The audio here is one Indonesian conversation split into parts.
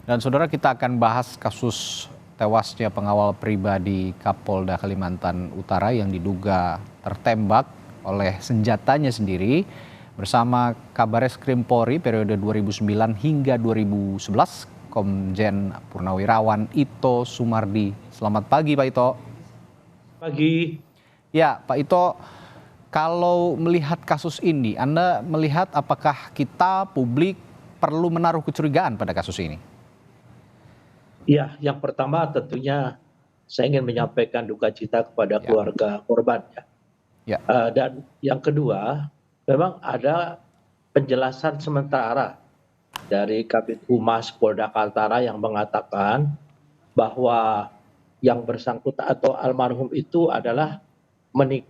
Dan saudara, kita akan bahas kasus tewasnya pengawal pribadi Kapolda Kalimantan Utara yang diduga tertembak oleh senjatanya sendiri bersama Kabareskrim Polri periode 2009 hingga 2011, Komjen Purnawirawan Ito Sumardi. Selamat pagi Pak Ito. Pagi. Ya Pak Ito, kalau melihat kasus ini, Anda melihat apakah kita publik perlu menaruh kecurigaan pada kasus ini? Ya, yang pertama tentunya saya ingin menyampaikan duka cita kepada keluarga korban. Ya. Dan yang kedua, memang ada penjelasan sementara dari Kabid Humas Polda Kaltara yang mengatakan bahwa yang bersangkutan atau almarhum itu adalah menikah.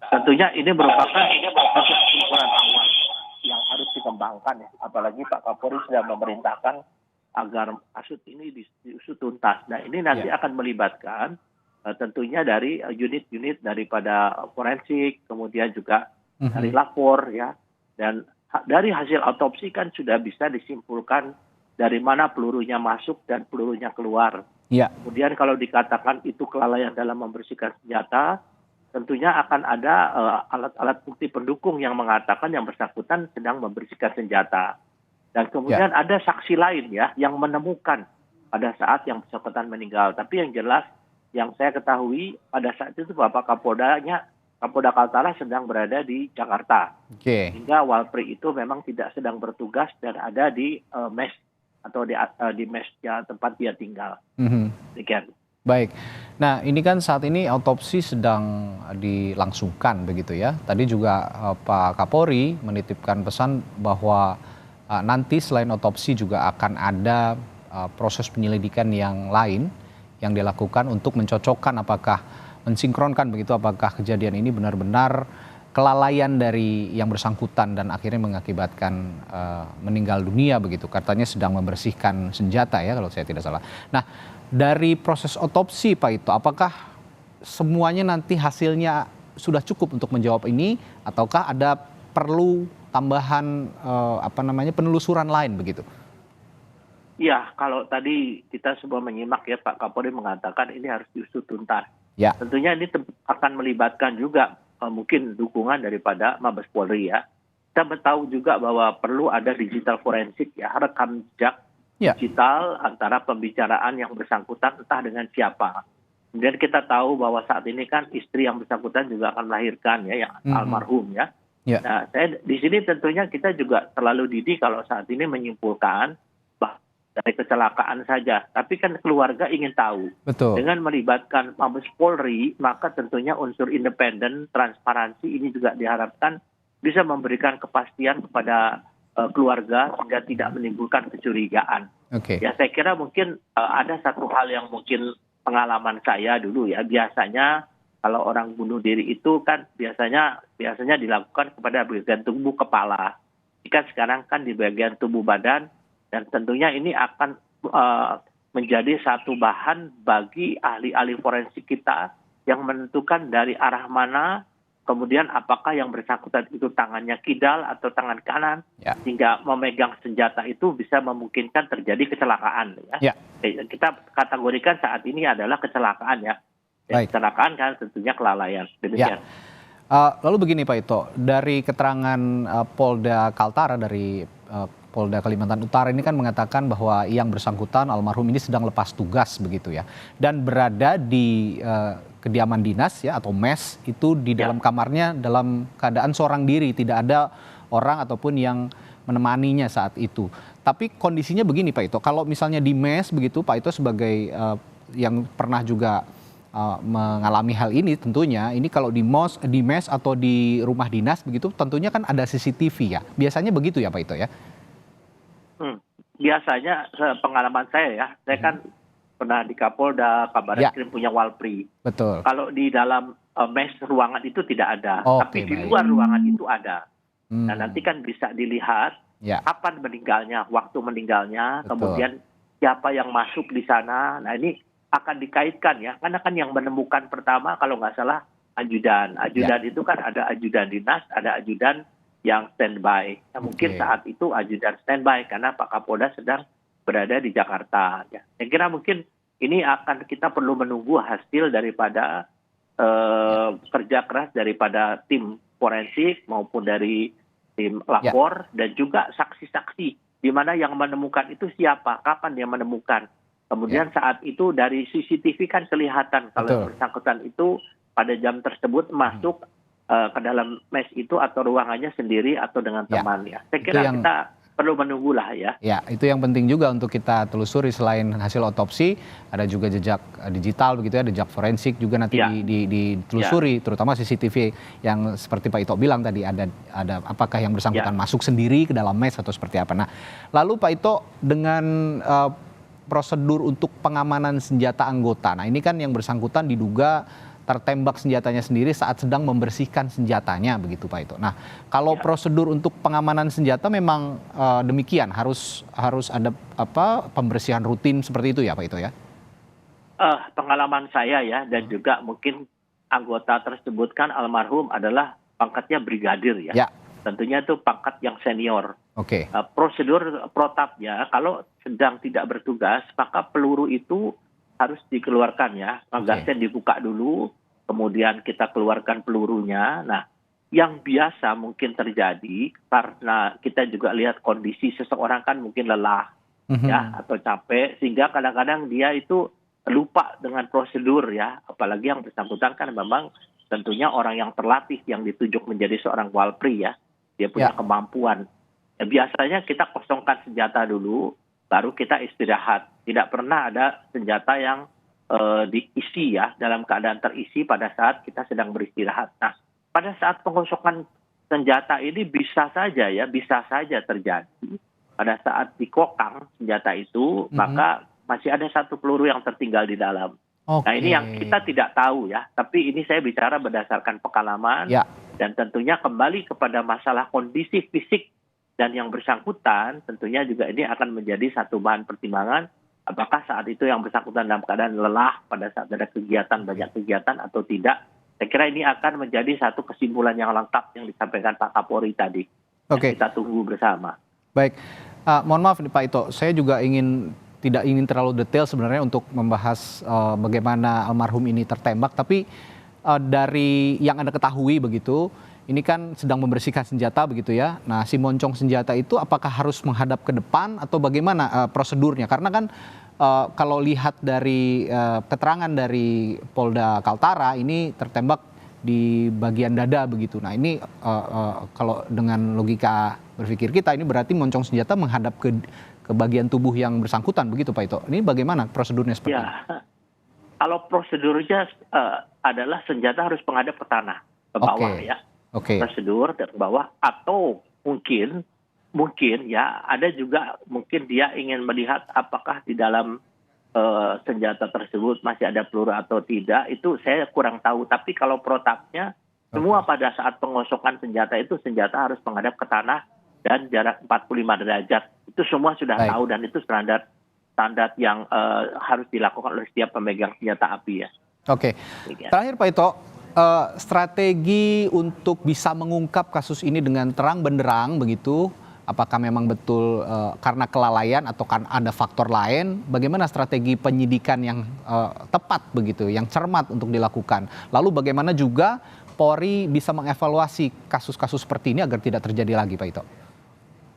Tentunya ini merupakan kesimpulan awal yang harus dikembangkan ya. Apalagi Pak Kapolri sudah memerintahkan agar kasus ini diusut tuntas. Nah ini nanti akan melibatkan tentunya dari unit-unit daripada forensik, kemudian juga dari lapor ya. Dan dari hasil autopsi kan sudah bisa disimpulkan dari mana pelurunya masuk dan pelurunya keluar. Ya. Kemudian kalau dikatakan itu kelalaian dalam membersihkan senjata, tentunya akan ada alat-alat bukti pendukung yang mengatakan yang bersangkutan sedang membersihkan senjata. Dan kemudian ada saksi lain ya yang menemukan pada saat yang bersangkutan meninggal. Tapi yang jelas yang saya ketahui pada saat itu Bapak Kapolda Kaltara sedang berada di Jakarta. Sehingga Walpri itu memang tidak sedang bertugas dan ada di mes atau di mesnya tempat dia tinggal. Demikian. Baik, nah ini kan saat ini autopsi sedang dilangsungkan begitu ya. Tadi juga Pak Kapolri menitipkan pesan bahwa nanti selain otopsi juga akan ada proses penyelidikan yang lain yang dilakukan untuk mencocokkan apakah mensinkronkan begitu apakah kejadian ini benar-benar kelalaian dari yang bersangkutan dan akhirnya mengakibatkan meninggal dunia begitu. Katanya sedang membersihkan senjata ya kalau saya tidak salah. Nah, dari proses otopsi Pak Ito, apakah semuanya nanti hasilnya sudah cukup untuk menjawab ini ataukah ada perlu tambahan penelusuran lain begitu? Ya, kalau tadi kita semua menyimak ya Pak Kapolri mengatakan ini harus diusut tuntas. Ya. Tentunya ini akan melibatkan juga mungkin dukungan daripada Mabes Polri ya. Kita tahu juga bahwa perlu ada digital forensik ya, rekam jejak digital antara pembicaraan yang bersangkutan entah dengan siapa. Kemudian kita tahu bahwa saat ini kan istri yang bersangkutan juga akan melahirkan ya yang almarhum ya. Nah, saya di sini tentunya kita juga terlalu dini kalau saat ini menyimpulkan bahwa dari kecelakaan saja, tapi kan keluarga ingin tahu. Betul. Dengan melibatkan Mabes Polri, maka tentunya unsur independen, transparansi ini juga diharapkan bisa memberikan kepastian kepada keluarga sehingga tidak menimbulkan kecurigaan. Ya saya kira mungkin ada satu hal yang mungkin pengalaman saya dulu ya, biasanya kalau orang bunuh diri itu kan biasanya dilakukan kepada bagian tubuh kepala. Jika sekarang kan di bagian tubuh badan dan tentunya ini akan menjadi satu bahan bagi ahli-ahli forensik kita yang menentukan dari arah mana kemudian apakah yang bersangkutan itu tangannya kidal atau tangan kanan sehingga memegang senjata itu bisa memungkinkan terjadi kecelakaan ya. Kita kategorikan saat ini adalah kecelakaan ya. Kecelakaan kan tentunya kelalaian. Demikian. Lalu begini Pak Ito, dari keterangan Polda Kaltara dari Polda Kalimantan Utara ini kan mengatakan bahwa yang bersangkutan almarhum ini sedang lepas tugas begitu ya dan berada di kediaman dinas ya atau mes itu di dalam kamarnya dalam keadaan seorang diri, tidak ada orang ataupun yang menemaninya saat itu. Tapi kondisinya begini Pak Ito, kalau misalnya di mes begitu Pak Ito sebagai yang pernah juga mengalami hal ini tentunya ini kalau di mes atau di rumah dinas begitu tentunya kan ada CCTV ya. Biasanya begitu ya Pak Ito ya? Biasanya pengalaman saya ya, saya kan pernah di Kapolda, Kabareskrim punya Walpri. Betul. Kalau di dalam mes ruangan itu tidak ada, tapi di luar ruangan itu ada. Nah nanti kan bisa dilihat kapan meninggalnya, waktu meninggalnya, kemudian siapa yang masuk di sana. Nah ini akan dikaitkan ya, karena kan yang menemukan pertama kalau nggak salah ajudan. Ajudan itu kan ada ajudan dinas, ada ajudan yang standby. Nah, mungkin Oke. saat itu ajudan standby karena Pak Kapolda sedang berada di Jakarta. Ya. Saya kira mungkin ini akan kita perlu menunggu hasil daripada Ya. kerja keras daripada tim forensik maupun dari tim Ya. lapor dan juga saksi-saksi di mana yang menemukan itu siapa, kapan dia menemukan. Kemudian saat itu dari CCTV kan kelihatan kalau yang Betul. bersangkutan itu pada jam tersebut masuk ke dalam mes itu atau ruangannya sendiri atau dengan Ya. temannya. Saya Itu kira yang kita perlu menunggulah ya. Ya, itu yang penting juga untuk kita telusuri selain hasil otopsi, ada juga jejak digital begitu ya, jejak forensik juga nanti Ya. ditelusuri, terutama CCTV yang seperti Pak Ito bilang tadi ada apakah yang bersangkutan Ya. masuk sendiri ke dalam mes atau seperti apa. Nah, lalu Pak Ito dengan prosedur untuk pengamanan senjata anggota. Nah, ini kan yang bersangkutan diduga tertembak senjatanya sendiri saat sedang membersihkan senjatanya begitu Pak Ito. Nah, kalau prosedur untuk pengamanan senjata memang demikian harus ada pembersihan rutin seperti itu ya Pak Ito ya? Pengalaman saya ya dan juga mungkin anggota tersebut kan almarhum adalah pangkatnya brigadir ya. Ya. Tentunya itu pangkat yang senior. Oke. Prosedur protapnya kalau sedang tidak bertugas maka peluru itu harus dikeluarkan ya, magasnya dibuka dulu, kemudian kita keluarkan pelurunya. Nah, yang biasa mungkin terjadi karena kita juga lihat kondisi seseorang kan mungkin lelah ya atau capek sehingga kadang-kadang dia itu lupa dengan prosedur ya, apalagi yang bersangkutan kan memang tentunya orang yang terlatih yang ditunjuk menjadi seorang walpri ya, dia punya kemampuan. Ya, biasanya kita kosongkan senjata dulu, baru kita istirahat. Tidak pernah ada senjata yang diisi ya, dalam keadaan terisi pada saat kita sedang beristirahat. Nah, pada saat pengosongan senjata ini bisa saja terjadi. Pada saat dikokang senjata itu, maka masih ada satu peluru yang tertinggal di dalam. Nah, ini yang kita tidak tahu ya, tapi ini saya bicara berdasarkan pengalaman dan tentunya kembali kepada masalah kondisi fisik dan yang bersangkutan, tentunya juga ini akan menjadi satu bahan pertimbangan apakah saat itu yang bersangkutan dalam keadaan lelah pada saat ada kegiatan, banyak kegiatan atau tidak. Saya kira ini akan menjadi satu kesimpulan yang lengkap yang disampaikan Pak Kapolri tadi. Oke. Kita tunggu bersama. Baik, mohon maaf nih Pak Ito, saya juga tidak ingin terlalu detail sebenarnya untuk membahas bagaimana almarhum ini tertembak, tapi dari yang Anda ketahui begitu, ini kan sedang membersihkan senjata begitu ya. Nah, si moncong senjata itu apakah harus menghadap ke depan atau bagaimana prosedurnya? Karena kan kalau lihat dari keterangan dari Polda Kaltara ini tertembak di bagian dada begitu. Nah, ini kalau dengan logika berpikir kita ini berarti moncong senjata menghadap ke bagian tubuh yang bersangkutan begitu Pak Ito. Ini bagaimana prosedurnya seperti ini? Kalau prosedurnya adalah senjata harus menghadap ke tanah, ke bawah ya. Prosedur ke bawah atau mungkin ya ada juga mungkin dia ingin melihat apakah di dalam senjata tersebut masih ada peluru atau tidak, itu saya kurang tahu. Tapi kalau protapnya semua pada saat pengosokan senjata itu senjata harus menghadap ke tanah dan jarak 45 derajat. Itu semua sudah tahu dan itu standar yang harus dilakukan oleh setiap pemegang senjata api ya. Oke. Terakhir Pak Ito, strategi untuk bisa mengungkap kasus ini dengan terang benderang begitu, apakah memang betul karena kelalaian atau kan ada faktor lain, bagaimana strategi penyidikan yang tepat begitu, yang cermat untuk dilakukan. Lalu bagaimana juga Polri bisa mengevaluasi kasus-kasus seperti ini agar tidak terjadi lagi Pak Ito?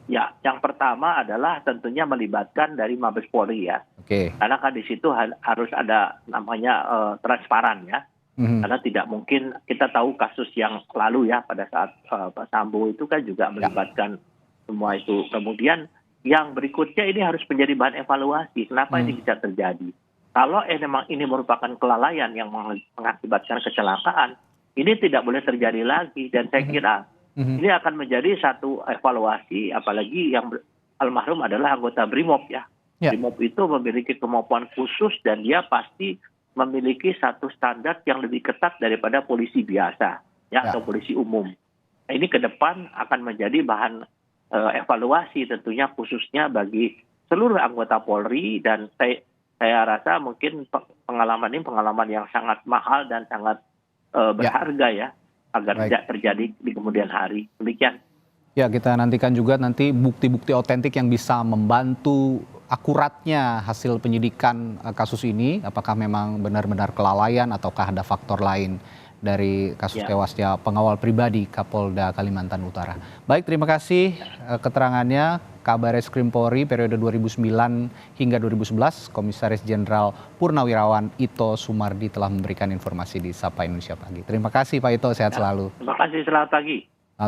Ya, yang pertama adalah tentunya melibatkan dari Mabes Polri ya. Karena kan di situ harus ada namanya transparan ya. Karena tidak mungkin kita tahu kasus yang lalu ya pada saat Pak Sambo itu kan juga melibatkan semua itu. Kemudian yang berikutnya ini harus menjadi bahan evaluasi. Kenapa ini bisa terjadi? Kalau memang ini merupakan kelalaian yang mengakibatkan kecelakaan, ini tidak boleh terjadi lagi. Dan saya kira ini akan menjadi satu evaluasi, apalagi yang almarhum adalah anggota BRIMOB ya. BRIMOB itu memiliki kemampuan khusus dan dia pasti memiliki satu standar yang lebih ketat daripada polisi biasa ya atau polisi umum. Nah, ini ke depan akan menjadi bahan evaluasi tentunya khususnya bagi seluruh anggota Polri dan saya rasa mungkin pengalaman ini pengalaman yang sangat mahal dan sangat berharga ya agar tidak terjadi di kemudian hari. Demikian. Ya, kita nantikan juga nanti bukti-bukti otentik yang bisa membantu akuratnya hasil penyidikan kasus ini. Apakah memang benar-benar kelalaian ataukah ada faktor lain dari kasus Ya. tewasnya pengawal pribadi Kapolda Kalimantan Utara. Baik, terima kasih keterangannya. Kabareskrim Polri periode 2009 hingga 2011, Komisaris Jenderal Purnawirawan Ito Sumardi telah memberikan informasi di Sapa Indonesia Pagi. Terima kasih Pak Ito, sehat selalu. Terima kasih, selamat pagi.